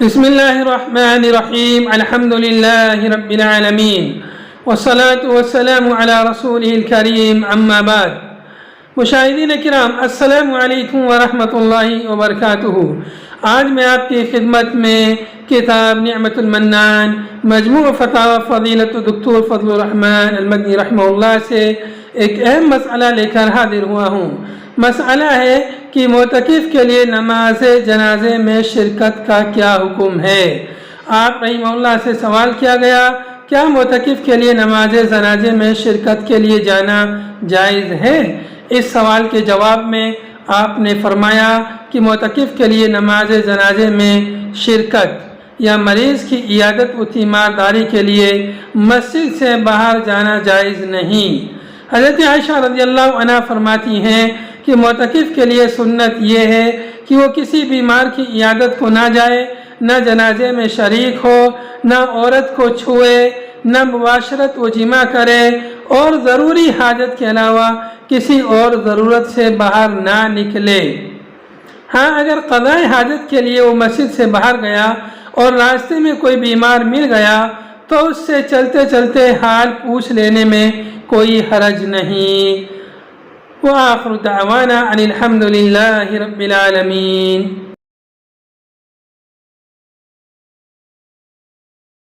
بسم اللہ الرحمن الرحیم الحمد للہ رب العالمین والصلاة والسلام علی رسولہ الکریم اما بعد۔ مشاہدین کرام، السلام علیکم ورحمۃ اللہ وبرکاتہ۔ آج میں آپ کی خدمت میں کتاب نعمت المنان مجموع فتاوی فضیلت دکتور فضل الرحمن المدنی رحمہ اللہ سے ایک اہم مسئلہ لے کر حاضر ہوا ہوں۔ مسئلہ ہے کہ معتکف کے لیے نماز جنازے میں شرکت کا کیا حکم ہے۔ آپ رحمہ اللہ سے سوال کیا گیا، کیا معتکف کے لیے نماز جنازے میں شرکت کے لیے جانا جائز ہے؟ اس سوال کے جواب میں آپ نے فرمایا کہ معتکف کے لیے نماز جنازے میں شرکت یا مریض کی عیادت و تیمارداری کے لیے مسجد سے باہر جانا جائز نہیں۔ حضرت عائشہ رضی اللہ عنہ فرماتی ہیں کہ معتکف کے لیے سنت یہ ہے کہ وہ کسی بیمار کی عیادت کو نہ جائے، نہ جنازے میں شریک ہو، نہ عورت کو چھوئے، نہ مباشرت و جماع کرے، اور ضروری حاجت کے علاوہ کسی اور ضرورت سے باہر نہ نکلے۔ ہاں، اگر قضاء حاجت کے لیے وہ مسجد سے باہر گیا اور راستے میں کوئی بیمار مل گیا تو اس سے چلتے چلتے حال پوچھ لینے میں کوئی حرج نہیں۔ وآخر دعوانا ان الحمد للہ رب العالمین۔